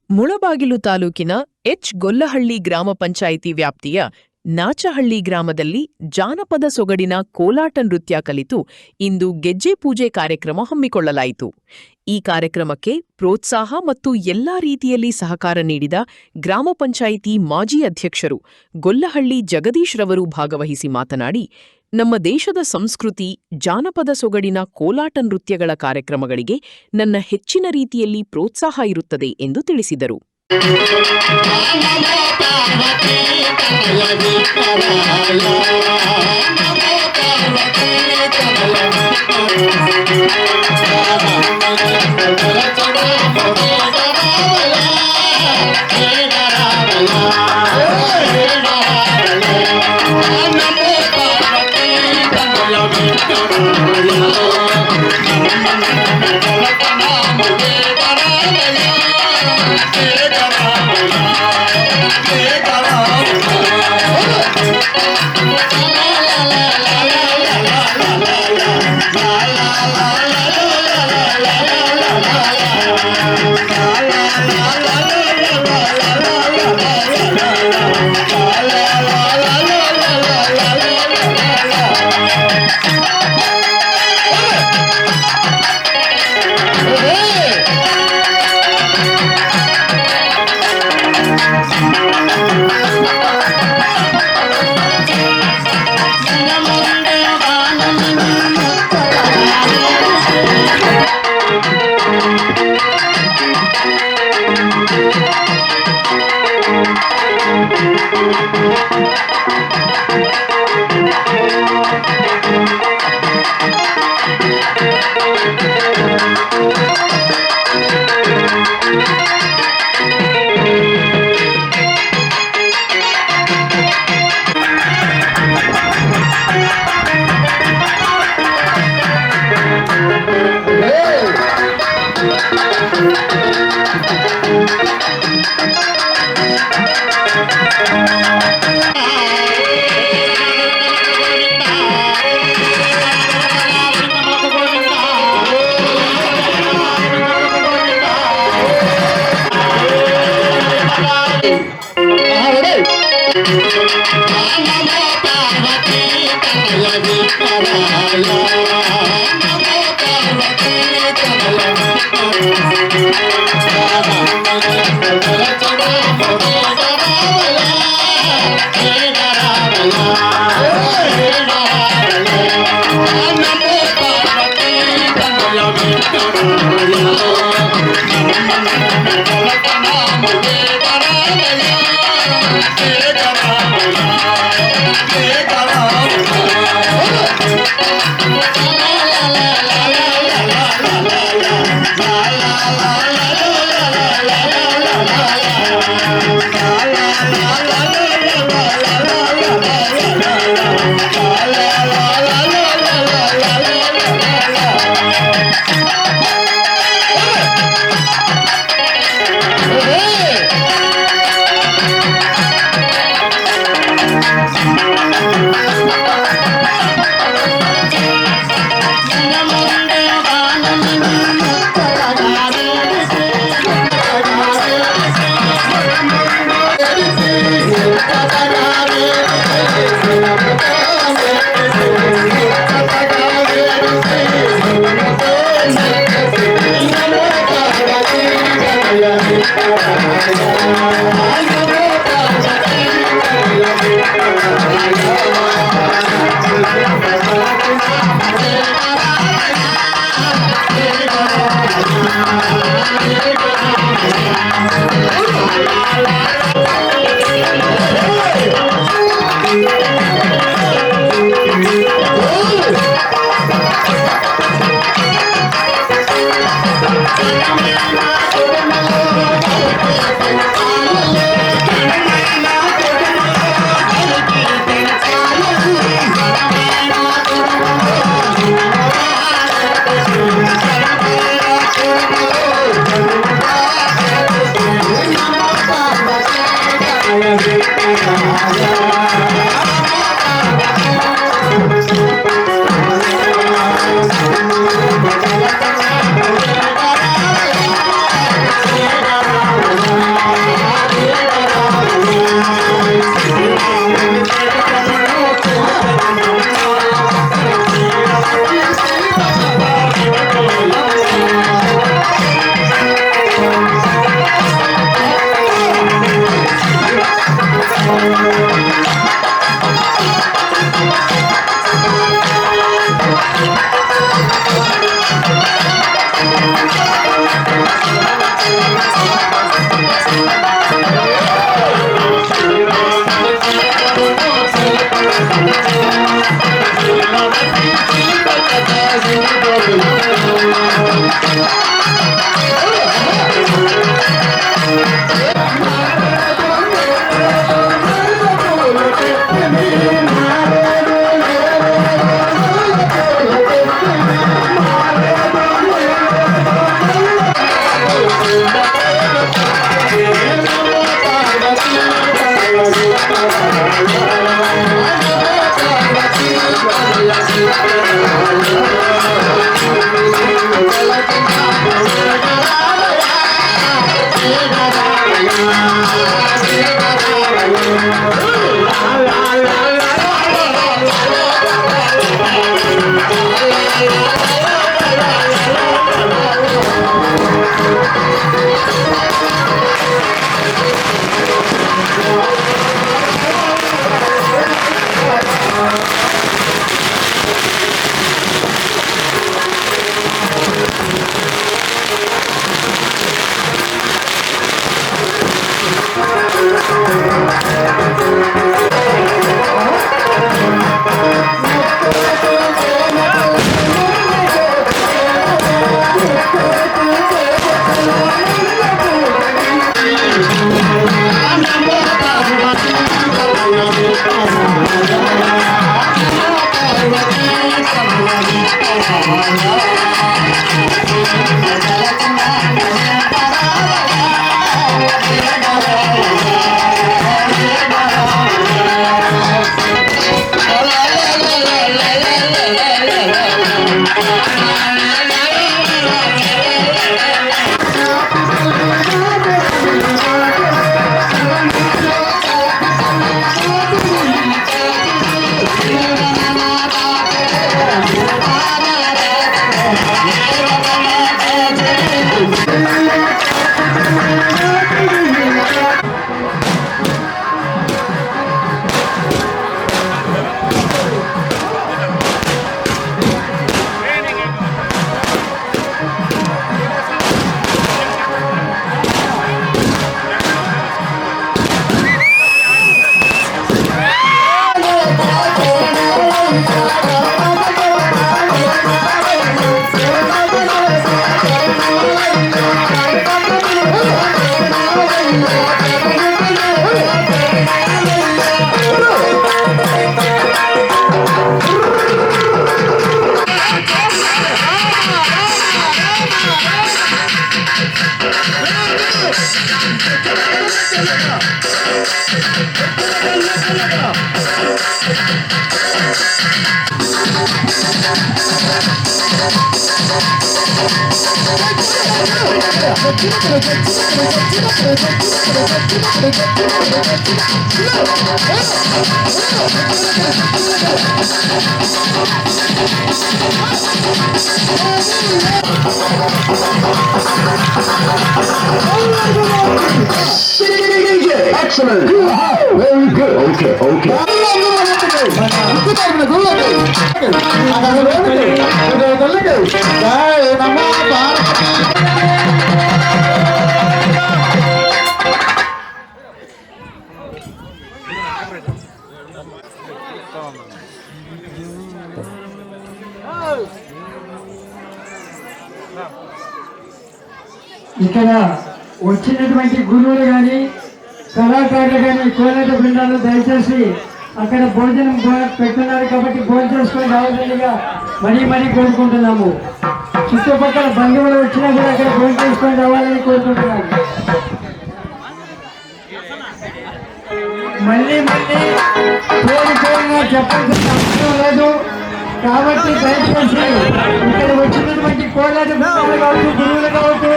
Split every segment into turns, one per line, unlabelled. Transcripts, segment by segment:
ಮುಳಬಾಗಿಲು ತಾಲೂಕಿನ ಗೊಲ್ಲಹಳ್ಳಿ ಗ್ರಾಮ ಪಂಚಾಯಿತಿ ವ್ಯಾಪ್ತಿಯ ನಾಚಹಳ್ಳಿ ಗ್ರಾಮದಲ್ಲಿ ಜಾನಪದ ಸೊಗಡಿನ ಕೋಲಾಟ ನೃತ್ಯ ಕಲಿತು ಇಂದು ಗೆಜ್ಜೆ ಪೂಜೆ ಕಾರ್ಯಕ್ರಮ ಹಮ್ಮಿಕೊಳ್ಳಲಾಯಿತು. ಈ ಕಾರ್ಯಕ್ರಮಕ್ಕೆ ಪ್ರೋತ್ಸಾಹ ಮತ್ತು ಎಲ್ಲಾ ರೀತಿಯಲ್ಲಿ ಸಹಕಾರ ನೀಡಿದ ಗ್ರಾಮ ಪಂಚಾಯಿತಿ ಮಾಜಿ ಅಧ್ಯಕ್ಷರು ಗೊಲ್ಲಹಳ್ಳಿ ಜಗದೀಶ್ ರವರು ಭಾಗವಹಿಸಿ ಮಾತನಾಡಿ, ನಮ್ಮ ದೇಶದ ಸಂಸ್ಕೃತಿ, ಜಾನಪದ ಸೊಗಡಿನ ಕೋಲಾಟ ನೃತ್ಯಗಳ ಕಾರ್ಯಕ್ರಮಗಳಿಗೆ ನನ್ನ ಹೆಚ್ಚಿನ ರೀತಿಯಲ್ಲಿ ಪ್ರೋತ್ಸಾಹ ಇರುತ್ತದೆ ಎಂದು ತಿಳಿಸಿದರು.
Excellent. Very good. Okay.
ఇక్కడ వచ్చినటువంటి గురువులు కానీ కళాకారులు కానీ కోలాట బృందాలు దయచేసి అక్కడ భోజనం పెట్టున్నారు కాబట్టి భోజనం చేసుకొని రావాల్సిందిగా మరీ కోరుకుంటున్నాము. చుట్టుపక్కల బంధువులు వచ్చినా కూడా అక్కడ భోజనం చేసుకొని రావాలని కోరుకుంటున్నాము. మళ్ళీ కోరికోరిగా చెప్పాల్సిన అవసరం లేదు కాబట్టి దయచేసి ఇక్కడ వచ్చినటువంటి కోలాట బృందాలు కావచ్చు, గురువులు కావచ్చు,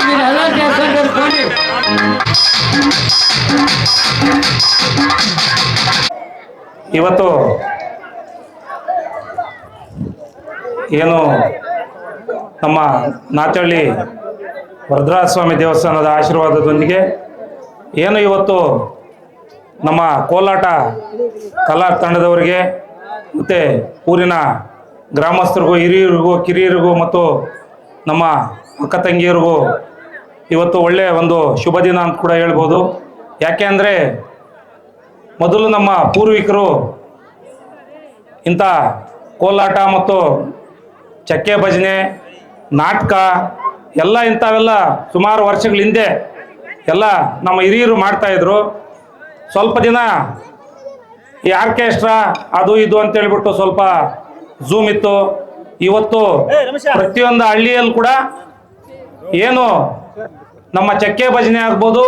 మీరు ఎలా చేస్తారు పోనీ.
ಇವತ್ತು ಏನು ನಮ್ಮ ನಾಚಹಳ್ಳಿ ವರದರಾಜಸ್ವಾಮಿ ದೇವಸ್ಥಾನದ ಆಶೀರ್ವಾದದೊಂದಿಗೆ ಏನು ಇವತ್ತು ನಮ್ಮ ಕೋಲಾಟ ಕಲಾ ತಂಡದವರಿಗೆ ಮತ್ತು ಊರಿನ ಗ್ರಾಮಸ್ಥರಿಗೂ ಹಿರಿಯರಿಗೂ ಕಿರಿಯರಿಗೂ ಮತ್ತು ನಮ್ಮ ಅಕ್ಕ ತಂಗಿಯರಿಗೂ ಇವತ್ತು ಒಳ್ಳೆಯ ಒಂದು ಶುಭ ದಿನ ಅಂತ ಕೂಡ ಹೇಳ್ಬೋದು. ಯಾಕೆ ಅಂದರೆ ಮೊದಲು ನಮ್ಮ ಪೂರ್ವಿಕರು ಇಂಥ ಕೋಲಾಟ ಮತ್ತು ಚಕ್ಕೆ ಭಜನೆ ನಾಟಕ ಎಲ್ಲ ಇಂಥವೆಲ್ಲ ಸುಮಾರು ವರ್ಷಗಳ ಹಿಂದೆ ಎಲ್ಲ ನಮ್ಮ ಹಿರಿಯರು ಮಾಡ್ತಾಯಿದ್ರು. ಸ್ವಲ್ಪ ದಿನ ಈ ಆರ್ಕೆಸ್ಟ್ರಾ ಅದು ಇದು ಅಂತೇಳ್ಬಿಟ್ಟು ಸ್ವಲ್ಪ ಝೂಮ್ ಇತ್ತು. ಇವತ್ತು ಪ್ರತಿಯೊಂದು ಹಳ್ಳಿಯಲ್ಲಿ ಕೂಡ ಏನು ನಮ್ಮ ಚಕ್ಕೆ ಭಜನೆ ಆಗ್ಬೋದು,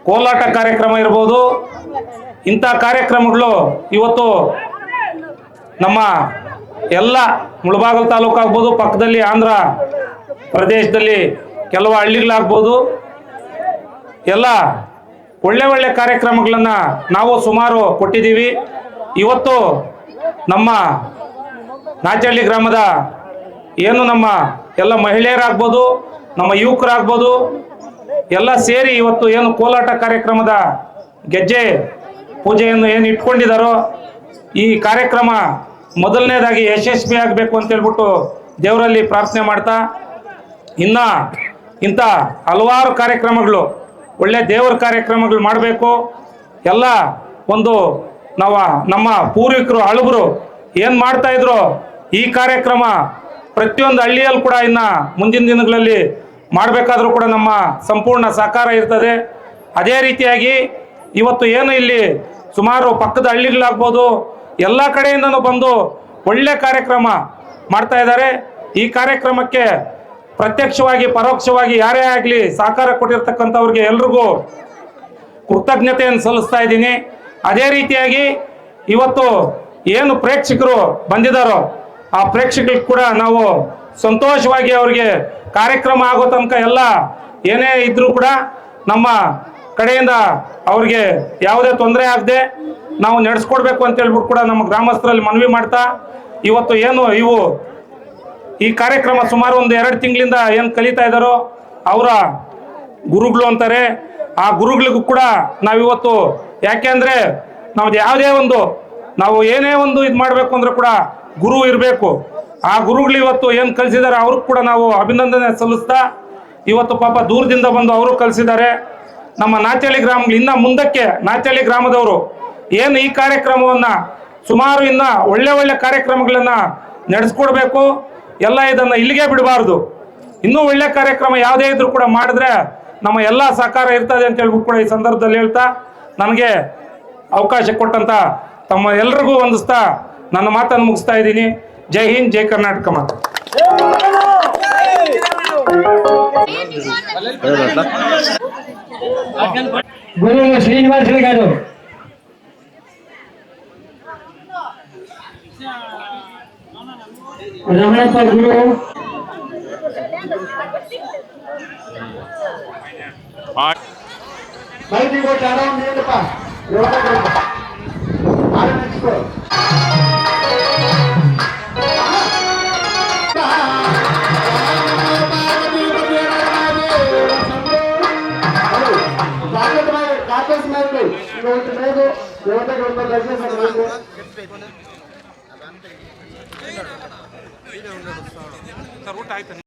ಕೋಲಾಟ ಕಾರ್ಯಕ್ರಮ ಇರ್ಬೋದು, ಇಂಥ ಕಾರ್ಯಕ್ರಮಗಳು ಇವತ್ತು ನಮ್ಮ ಎಲ್ಲ ಮುಳಬಾಗಿಲು ತಾಲೂಕು ಆಗ್ಬೋದು, ಪಕ್ಕದಲ್ಲಿ ಆಂಧ್ರ ಪ್ರದೇಶದಲ್ಲಿ ಕೆಲವು ಹಳ್ಳಿಗಳಾಗ್ಬೋದು, ಎಲ್ಲ ಒಳ್ಳೆ ಕಾರ್ಯಕ್ರಮಗಳನ್ನು ನಾವು ಸುಮಾರು ಕೊಟ್ಟಿದ್ದೀವಿ. ಇವತ್ತು ನಮ್ಮ ನಾಚಹಳ್ಳಿ ಗ್ರಾಮದ ಏನು ನಮ್ಮ ಎಲ್ಲ ಮಹಿಳೆಯರಾಗ್ಬೋದು, ನಮ್ಮ ಯುವಕರಾಗ್ಬೋದು, ಎಲ್ಲ ಸೇರಿ ಇವತ್ತು ಏನು ಕೋಲಾಟ ಕಾರ್ಯಕ್ರಮದ ಗೆಜ್ಜೆ ಪೂಜೆಯನ್ನು ಏನು ಇಟ್ಕೊಂಡಿದ್ದಾರೋ ಈ ಕಾರ್ಯಕ್ರಮ ಮೊದಲನೇದಾಗಿ ಯಶಸ್ವಿ ಆಗಬೇಕು ಅಂತ ಹೇಳ್ಬಿಟ್ಟು ದೇವರಲ್ಲಿ ಪ್ರಾರ್ಥನೆ ಮಾಡ್ತಾ ಇಂಥ ಹಲವಾರು ಕಾರ್ಯಕ್ರಮಗಳು ಒಳ್ಳೆ ದೇವರ ಕಾರ್ಯಕ್ರಮಗಳು ಮಾಡಬೇಕು. ಎಲ್ಲ ಒಂದು ನಮ್ಮ ಪೂರ್ವಿಕರು ಹಳಬರು ಏನು ಮಾಡ್ತಾ ಇದ್ರು ಈ ಕಾರ್ಯಕ್ರಮ ಪ್ರತಿಯೊಂದು ಹಳ್ಳಿಯಲ್ಲಿ ಕೂಡ ಇನ್ನು ಮುಂದಿನ ದಿನಗಳಲ್ಲಿ ಮಾಡಬೇಕಾದ್ರೂ ಕೂಡ ನಮ್ಮ ಸಂಪೂರ್ಣ ಸಹಕಾರ ಇರ್ತದೆ. ಅದೇ ರೀತಿಯಾಗಿ ಇವತ್ತು ಏನು ಇಲ್ಲಿ ಸುಮಾರು ಪಕ್ಕದ ಹಳ್ಳಿಗಳಾಗ್ಬೋದು ಎಲ್ಲ ಕಡೆಯಿಂದನೂ ಬಂದು ಒಳ್ಳೆ ಕಾರ್ಯಕ್ರಮ ಮಾಡ್ತಾ ಇದ್ದಾರೆ. ಈ ಕಾರ್ಯಕ್ರಮಕ್ಕೆ ಪ್ರತ್ಯಕ್ಷವಾಗಿ ಪರೋಕ್ಷವಾಗಿ ಯಾರೇ ಆಗಲಿ ಸಹಕಾರ ಕೊಟ್ಟಿರ್ತಕ್ಕಂಥವ್ರಿಗೆ ಎಲ್ರಿಗೂ ಕೃತಜ್ಞತೆಯನ್ನು ಸಲ್ಲಿಸ್ತಾ ಇದ್ದೀನಿ. ಅದೇ ರೀತಿಯಾಗಿ ಇವತ್ತು ಏನು ಪ್ರೇಕ್ಷಕರು ಬಂದಿದ್ದಾರೋ ಆ ಪ್ರೇಕ್ಷಕರಿಗೆ ಕೂಡ ನಾವು ಸಂತೋಷವಾಗಿ ಅವ್ರಿಗೆ ಕಾರ್ಯಕ್ರಮ ಆಗೋ ತನಕ ಎಲ್ಲ ಏನೇ ಇದ್ರೂ ಕೂಡ ನಮ್ಮ ಕಡೆಯಿಂದ ಅವ್ರಿಗೆ ಯಾವುದೇ ತೊಂದರೆ ಆಗದೆ ನಾವು ನಡೆಸ್ಕೊಡ್ಬೇಕು ಅಂತ ಹೇಳ್ಬಿಟ್ಟು ಕೂಡ ನಮ್ಮ ಗ್ರಾಮಸ್ಥರಲ್ಲಿ ಮನವಿ ಮಾಡ್ತಾ ಇವತ್ತು ಏನು ಈ ಕಾರ್ಯಕ್ರಮ ಸುಮಾರು ಒಂದು 2 ತಿಂಗಳಿಂದ ಏನು ಕಲಿತಾ ಇದ್ದಾರೋ ಅವರ ಗುರುಗಳು ಅಂತಾರೆ. ಆ ಗುರುಗಳಿಗೂ ಕೂಡ ನಾವಿವತ್ತು ಯಾಕೆಂದರೆ ನಮ್ದು ಯಾವುದೇ ಒಂದು ನಾವು ಏನೇ ಒಂದು ಇದು ಮಾಡಬೇಕು ಅಂದ್ರೆ ಕೂಡ ಗುರು ಇರಬೇಕು. ಆ ಗುರುಗಳು ಇವತ್ತು ಏನು ಕಲಿಸಿದ್ದಾರೆ ಅವ್ರಿಗೆ ಕೂಡ ನಾವು ಅಭಿನಂದನೆ ಸಲ್ಲಿಸ್ತಾ ಇವತ್ತು ಪಾಪ ದೂರದಿಂದ ಬಂದು ಅವರು ಕಲಿಸಿದ್ದಾರೆ. ನಮ್ಮ ನಾಚಳ್ಳಿ ಗ್ರಾಮಗಳು ಇನ್ನು ಮುಂದಕ್ಕೆ ನಾಚಳ್ಳಿ ಗ್ರಾಮದವರು ಏನು ಈ ಕಾರ್ಯಕ್ರಮವನ್ನು ಸುಮಾರು ಇನ್ನು ಒಳ್ಳೆ ಕಾರ್ಯಕ್ರಮಗಳನ್ನು ನಡೆಸ್ಕೊಡ್ಬೇಕು. ಎಲ್ಲ ಇದನ್ನು ಇಲ್ಲಿಗೆ ಬಿಡಬಾರ್ದು. ಇನ್ನೂ ಒಳ್ಳೆ ಕಾರ್ಯಕ್ರಮ ಯಾವುದೇ ಇದ್ರೂ ಕೂಡ ಮಾಡಿದ್ರೆ ನಮ್ಮ ಎಲ್ಲ ಸಹಕಾರ ಇರ್ತದೆ ಅಂತ ಹೇಳ್ಬಿಟ್ಟು ಕೂಡ ಈ ಸಂದರ್ಭದಲ್ಲಿ ಹೇಳ್ತಾ ನನಗೆ ಅವಕಾಶ ಕೊಟ್ಟಂತ ತಮ್ಮ ಎಲ್ರಿಗೂ ವಂದಿಸ್ತಾ ನನ್ನ ಮಾತನ್ನು ಮುಗಿಸ್ತಾ ಇದ್ದೀನಿ. ಜೈ ಹಿಂದ್, ಜೈ ಕರ್ನಾಟಕ ಮಾತು.
గురువు శ్రీనివాసులు గారు రమణప్ప గురువు
మైక్ ఇంకోటి అరౌండ్ చేయండిపా ఆలోచించుకో కాకేసి మైక్ ఇంకొకటి లేదు యువతకి ఉంటారు దయచేసి